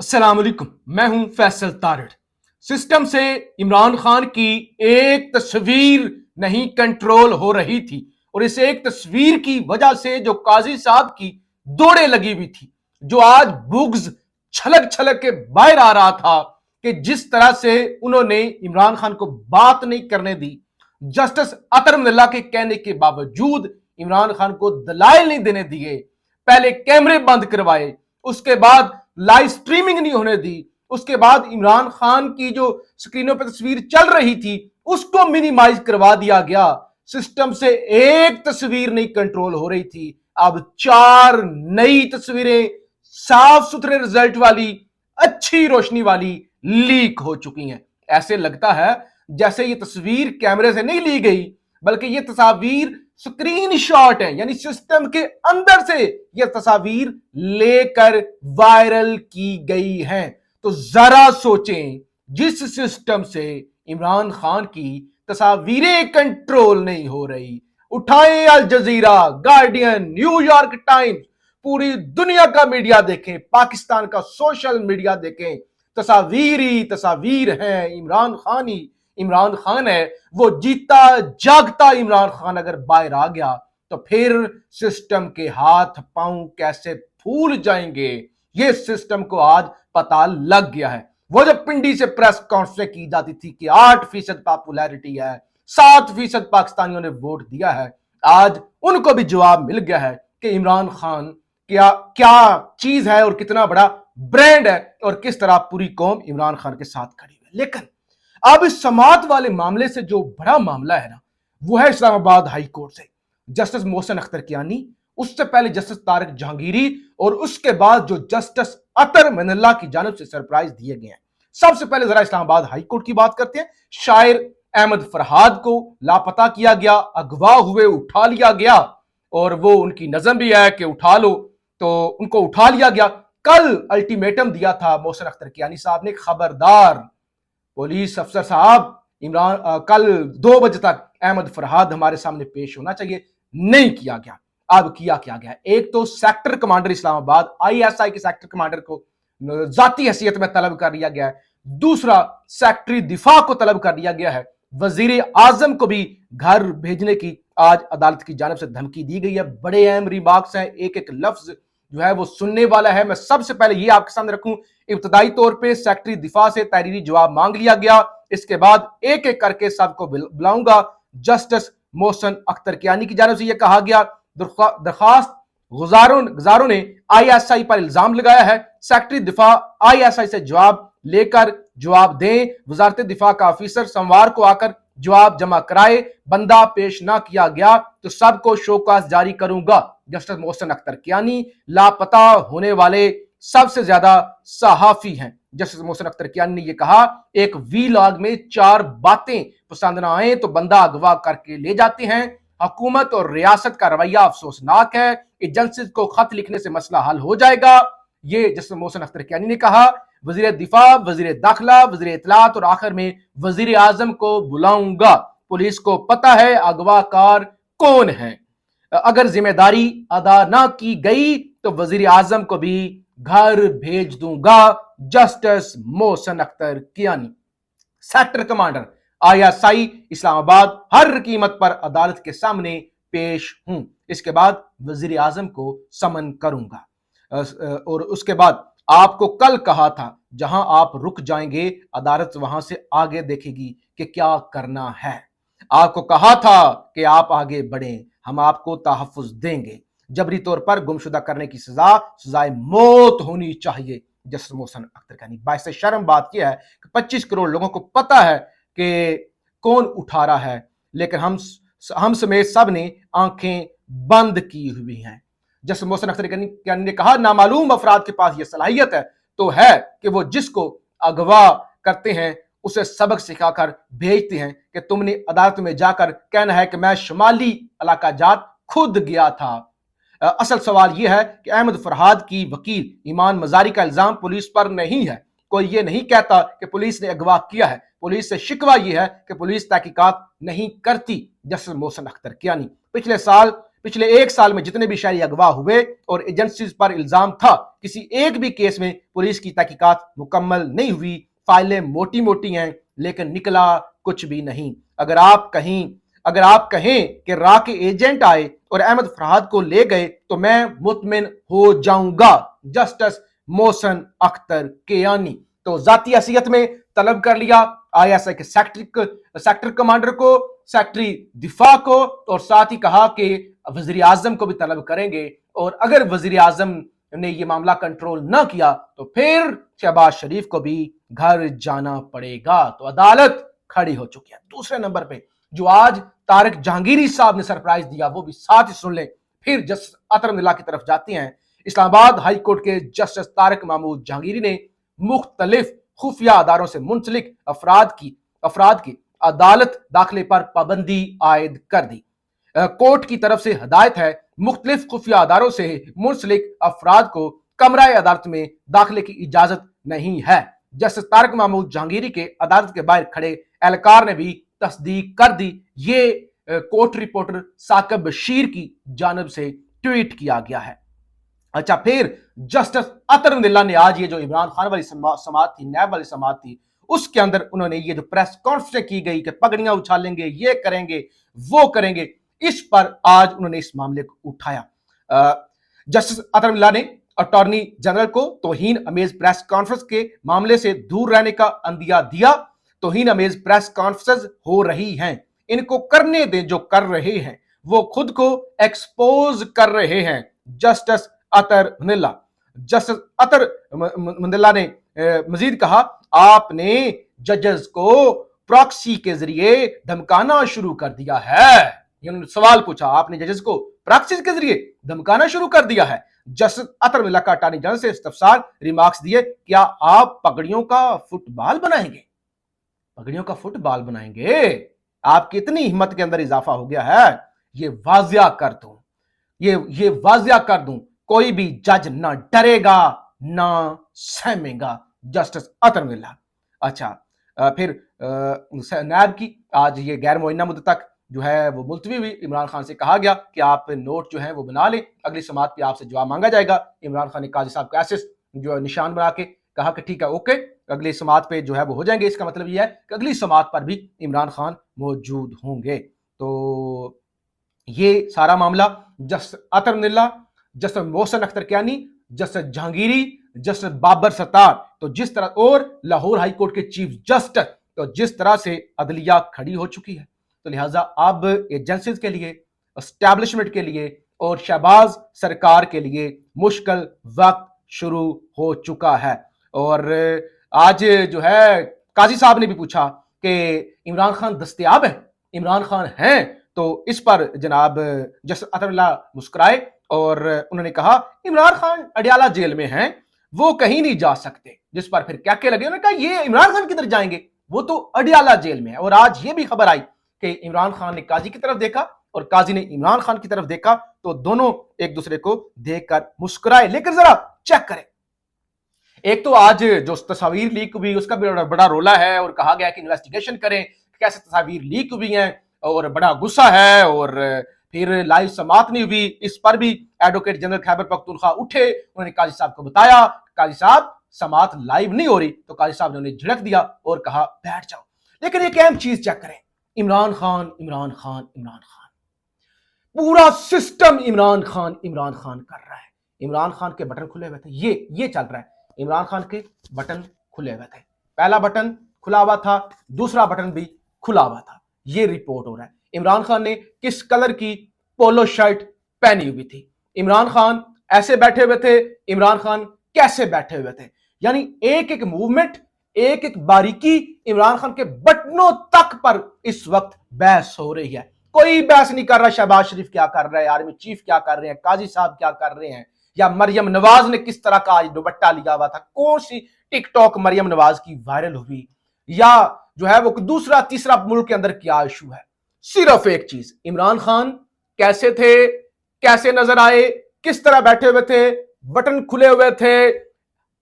अस्सलाम वालेकुम, मैं हूं फैसल तारड़। सिस्टम से इमरान खान की एक तस्वीर नहीं कंट्रोल हो रही थी और इस एक तस्वीर की वजह से जो काजी साहब की दौड़े लगी हुई थी, जो आज बुग्ज छलक छलक के बाहर आ रहा था कि जिस तरह से उन्होंने इमरान खान को बात नहीं करने दी, जस्टिस अतर मिल्ला के कहने के बावजूद इमरान खान को दलाइल नहीं देने दिए, पहले कैमरे बंद करवाए, उसके बाद लाइव स्ट्रीमिंग नहीं होने दी, उसके बाद इमरान खान की जो स्क्रीनों पर तस्वीर चल रही थी उसको मिनिमाइज करवा दिया गया। सिस्टम से एक तस्वीर नहीं कंट्रोल हो रही थी, अब 4 नई तस्वीरें साफ सुथरे रिजल्ट वाली, अच्छी रोशनी वाली लीक हो चुकी हैं। ऐसे लगता है जैसे ये तस्वीर कैमरे से नहीं ली गई, बल्कि ये तस्वीर स्क्रीन शॉट है, यानी सिस्टम के अंदर से ये तस्वीर लेकर वायरल की गई है। तो जरा सोचें, जिस सिस्टम से इमरान खान की तस्वीरें कंट्रोल नहीं हो रही, उठाएं अल जजीरा, गार्डियन, न्यूयॉर्क टाइम्स, पूरी दुनिया का मीडिया देखें, पाकिस्तान का सोशल मीडिया देखें, तस्वीर ही तस्वीर है, इमरान खान है। वो जीता जागता इमरान खान अगर बाहर आ गया तो फिर सिस्टम के हाथ पांव कैसे फूल जाएंगे, ये सिस्टम को आज पता लग गया है। वो जब पिंडी से प्रेस कॉन्फ्रेंस की जाती थी कि 8% पॉपुलैरिटी है, 7% पाकिस्तानियों ने वोट दिया है, आज उनको भी जवाब मिल गया है कि इमरान खान क्या क्या चीज है और कितना बड़ा ब्रांड है और किस तरह पूरी कौम इमरान खान के साथ खड़ी है। लेकिन अब इस समात वाले मामले से जो बड़ा मामला है ना, वो है इस्लामाबाद हाई कोर्ट से जस्टिस मोहसिन अख्तर कियानी, उससे पहले जस्टिस तारिक जहांगीरी और उसके बाद जो जस्टिस अतर मिनल्ला की जानिब से सरप्राइज दिए गए हैं। सबसे पहले जरा इस्लामाबाद हाई कोर्ट की बात करते हैं। शायर अहमद फरहाद को लापता किया गया, अगवा हुए उठा लिया गया और वो उनकी नज़म भी है कि उठा लो, तो उनको उठा लिया गया। कल अल्टीमेटम दिया था मोहसिन अख्तर कियानी साहब ने, खबरदार पुलिस अफसर साहब, कल 2 बजे तक अहमद फरहाद हमारे सामने पेश होना चाहिए, नहीं किया गया। अब किया क्या गया, एक तो सेक्टर कमांडर इस्लामाबाद आईएसआई के सेक्टर कमांडर को जाती हैसियत में तलब कर लिया गया है, दूसरा सेक्रेटरी दिफा को तलब कर लिया गया है, वजीर आजम को भी घर भेजने की आज अदालत की जानिब से धमकी दी गई है। बड़े अहम रिमार्क्स हैं, एक एक लफ्ज जो है वो सुनने वाला है। मैं सबसे पहले ये आपके सामने रखूं, इब्तदाई तौर पे सेक्रेटरी दिफा से तहरीरी जवाब मांग लिया गया, इसके बाद एक एक करके सबको बुलाऊंगा। जस्टिस मोहसिन अख्तर कियानी की जानिब से यह कहा गया, दरखास्त गुजारों ने आईएसआई पर इल्जाम लगाया है, सेक्रेटरी दिफा आईएसआई से जवाब लेकर जवाब दें, वजारत दिफा का ऑफिसर सोमवार को आकर जवाब जमा कराए, बंदा पेश ना किया गया तो सबको शोकास जारी करूंगा। जस्टिस मोहसिन अख्तर कियानी लापता होने वाले सबसे ज्यादा सहाफी हैं। जस्टिस मोहसिन अख्तर कियानी ने यह कहा, एक वीलॉग में 4 बातें पसंद ना आए तो बंदा अगवा करके ले जाते हैं, हुकूमत और रियासत का रवैया अफसोसनाक है, एजेंसी को खत लिखने से मसला हल हो जाएगा, ये जस्टिस मोहसिन अख्तर कियानी ने कहा। वजीर दिफा, वजीर दाखिला, वजीर इत्तलात और आखिर में वजीर आजम को बुलाऊंगा। पुलिस को पता है अगवाकार कौन है, अगर जिम्मेदारी अदा ना की गई तो वजीर आजम को भी घर भेज दूंगा। Justice Mohsin Akhtar Kayani, sector commander ISI Islamabad, हर कीमत पर अदालत के सामने पेश हूं, इसके बाद वजीर आजम को समन करूंगा और उसके बाद आपको कल कहा था जहां आप रुक जाएंगे अदालत वहां से आगे देखेगी कि क्या करना है। आपको कहा था कि आप आगे बढ़ें, हम आपको तहफ्फुज देंगे। जबरी तौर पर गुमशुदा करने की सजाए मौत होनी चाहिए। जस्टिस मोहसिन अख्तर कियानी, बाइस शर्म बात यह है कि 25 करोड़ लोगों को पता है कि कौन उठा रहा है, लेकिन हम समेत सब ने आंखें बंद की हुई हैं। जस्टिस मोहसिन अख्तर कियानी ने कहा, नामालूम अफराद के पास यह सलाहियत है तो है कि वो जिसको अगवा करते हैं उसे सबक सिखाकर भेजते हैं कि तुमने अदालत में जाकर कहना है कि मैं शुमाली इलाका जात खुद गया था। असल सवाल यह है कि अहमद फरहाद की वकील ईमान मजारी का इल्जाम पुलिस पर नहीं है। कोई ये नहीं कहता कि पुलिस ने अगवा किया है, पुलिस से शिकवा यह है कि पुलिस तहकीकात नहीं करती। जस्टिस मोहसिन अख्तर कियानी, पिछले साल पिछले 1 साल में जितने भी शहरी अगवा हुए और एजेंसीज पर इल्जाम था, किसी एक भी केस में पुलिस की तहकीकात मुकम्मल नहीं हुई। फाइलें मोटी मोटी हैं लेकिन निकला कुछ भी नहीं। अगर आप कहें कि रा के एजेंट आए और अहमद फरहाद को ले गए तो मैं मुतमिन हो जाऊंगा। जस्टिस मोहसिन अख्तर केयानी। तो जाती हैसियत में तलब कर लिया आईएसआई के सेक्टर कमांडर को, सेक्रेटरी दिफा को, और साथ ही कहा कि वजीर आजम को भी तलब करेंगे, और अगर वजीर आजम ने यह मामला कंट्रोल ना किया तो फिर शहबाज शरीफ को भी घर जाना पड़ेगा। तो अदालत खड़ी हो चुकी है। दूसरे नंबर पे जो आज तारिक जहांगीरी साहब ने सरप्राइज दिया वो भी साथ ही सुन ले, फिर जस्टिस अतर मिल्ला की तरफ जाते हैं। इस्लामाबाद हाई कोर्ट के जस्टिस तारिक महमूद जहांगीरी ने मुख्तलिफ खुफिया अदारों से मुंसलिक अफराद की अदालत दाखिले पर पाबंदी आयद कर दी। कोर्ट की तरफ से हदायत है, मुख्तलिफ खुफिया अदारों से मुंसलिक अफराद को कमरा अदालत में दाखिले की इजाजत नहीं है। जस्टिस तारिक महमूद जहांगीरी के अदालत के बाहर खड़े एहलकार ने भी तस्दीक कर दी। ये कोर्ट रिपोर्टर साकिब बशीर की जानब से ट्वीट किया गया है। अच्छा, फिर जस्टिस अतर मिल्ला ने आज ये जो इमरान खान वाली समाअत थी, नैब वाली समाअत थी, उसके अंदर उन्होंने ये जो प्रेस कॉन्फ्रेंस की गई कि पगड़ियां उछालेंगे, ये करेंगे, वो करेंगे, इस पर आज उन्होंने इस मामले को उठाया। जस्टिस अतर मिल्ला ने अटॉर्नी जनरल को तौहीन अमेज प्रेस कॉन्फ्रेंस के मामले से दूर रहने का अंदिया दिया। तौहीन अमेज प्रेस कॉन्फ्रेंस हो रही हैं, इनको करने दें, जो कर रहे हैं वो खुद को एक्सपोज कर रहे हैं। जस्टिस अतर मिल्ला। जस्टिस अतर मिल्ला ने मजीद कहा, आपने जजेस को प्रॉक्सी के जरिए धमकाना शुरू कर दिया है। उन्होंने सवाल पूछा, आपने जजेस को प्रॉक्सी के जरिए धमकाना शुरू कर दिया है। जस्टिस अतर मिल्ला का अटॉर्नी जनरल से इस्तफसार रिमार्क्स दिए, क्या आप पगड़ियों का फुटबॉल बनाएंगे? पगड़ियों का फुटबॉल बनाएंगे? आपकी इतनी हिम्मत के अंदर इजाफा हो गया है, ये वाजिया कर दूं, ये वाजिया कर दूं, कोई भी जज ना डरेगा ना सहमेगा। जस्टिस अतर मिल्ला। अच्छा, फिर नैब की आज ये गैर मुअय्यना मुद्दत तक जो है वो मुलतवी हुई। इमरान खान से कहा गया कि आप नोट जो है वो बना लें, अगली समाअत पे आपसे जवाब मांगा जाएगा। इमरान खान ने काजी साहब को ऐसे जो निशान बना के कहा कि ठीक है, ओके, अगली समाअत पे जो है वो हो जाएंगे। इसका मतलब यह है कि अगली समाअत पर भी इमरान खान मौजूद होंगे। तो ये सारा मामला justice Athar Minallah, justice Mohsin Akhtar Kayani, justice Jahangiri, justice Babar Sattar, तो जिस तरह, और लाहौर हाई कोर्ट के चीफ जस्टिस, तो जिस तरह से अदलिया खड़ी हो चुकी है, तो लिहाजा अब एजेंसीज के लिए, एस्टैब्लिशमेंट के लिए और शहबाज सरकार के लिए मुश्किल वक्त शुरू हो चुका है। और आज जो है काजी साहब ने भी पूछा कि इमरान खान दस्तयाब है, इमरान खान हैं? तो इस पर जनाब जस्टिस अतर मिल्ला मुस्कुराए और उन्होंने कहा, इमरान खान अडियाला जेल में हैं, वो कहीं नहीं जा सकते। जिस पर फिर क्या लगे, उन्होंने कहा ये इमरान खान किधर जाएंगे, वो तो अडियाला जेल में है। और आज ये भी खबर आई कि इमरान खान ने काजी की तरफ देखा और काजी ने इमरान खान की तरफ देखा, तो दोनों एक दूसरे को देखकर मुस्कुराए। लेकिन जरा चेक करें, एक तो आज जो तस्वीर लीक हुई उसका भी बड़ा रोला है और कहा गया कि इन्वेस्टिगेशन करें, कैसे तस्वीर लीक हुई हैं, और बड़ा गुस्सा है। और फिर लाइव समाअत नहीं हुई, इस पर भी एडवोकेट जनरल खैबर पख्तूनख्वा उठे, उन्होंने काजी साहब को बताया, काजी साहब समाअत लाइव नहीं हो रही, तो काजी साहब ने उन्हें झिड़क दिया और कहा बैठ जाओ। लेकिन एक अहम चीज चेक करें, इमरान खान, इमरान खान, इमरान खान, पूरा सिस्टम इमरान खान कर रहा है। इमरान खान के बटन खुले हुए थे, ये चल रहा है, इमरान खान के बटन खुले हुए थे। पहला बटन खुला हुआ था, दूसरा बटन भी खुला हुआ था। ये रिपोर्ट हो रहा है। इमरान खान ने किस कलर की पोलो शर्ट पहनी हुई थी, इमरान खान ऐसे बैठे हुए थे, इमरान खान कैसे बैठे हुए थे, यानी एक एक मूवमेंट, एक एक बारीकी इमरान खान के बटनों तक पर इस वक्त बहस हो रही है। कोई बहस नहीं कर रहा शहबाज शरीफ क्या कर रहा है, आर्मी चीफ क्या कर रहे हैं, काजी साहब क्या कर रहे हैं, या मरियम नवाज ने किस तरह का आज दुपट्टा लिया हुआ था, कौन सी टिकटॉक मरियम नवाज की वायरल हुई, या जो है वो दूसरा तीसरा मुल्क के अंदर क्या इशू है। सिर्फ एक चीज, इमरान खान कैसे थे, कैसे नजर आए, किस तरह बैठे हुए थे, बटन खुले हुए थे,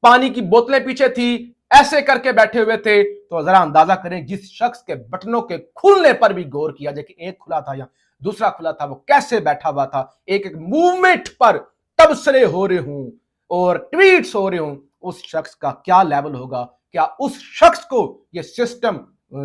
पानी की बोतलें पीछे थी, ऐसे करके बैठे हुए थे। तो जरा अंदाजा करें, जिस शख्स के बटनों के खुलने पर भी गौर किया जाए कि एक खुला था या دوسرا کھلا تھا وہ کیسے بیٹھا ہوا تھا, ایک ایک موومنٹ پر تبصرے ہو رہے ہوں اور ٹویٹس ہو رہے ہوں, اس شخص کا کیا لیول ہوگا. کیا اس شخص کو یہ سسٹم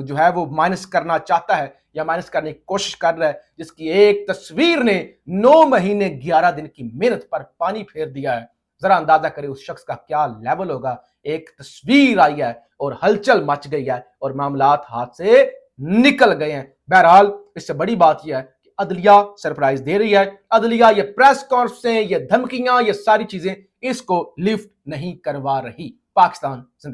جو ہے وہ مائنس کرنا چاہتا ہے یا مائنس کرنے کی کوشش کر رہا ہے, جس کی ایک تصویر نے 9 مہینے 11 دن کی محنت پر پانی پھیر دیا ہے. ذرا اندازہ کرے اس شخص کا کیا لیول ہوگا. ایک تصویر آئی ہے اور ہلچل مچ گئی ہے اور معاملات ہاتھ سے نکل گئے ہیں. بہرحال اس سے بڑی بات یہ ہے کہ عدلیہ سرپرائز دے رہی ہے. عدلیہ یہ پریس کانفرنسیں, یہ دھمکیاں, یہ ساری چیزیں اس کو لفٹ نہیں کروا رہی. پاکستان زندہ.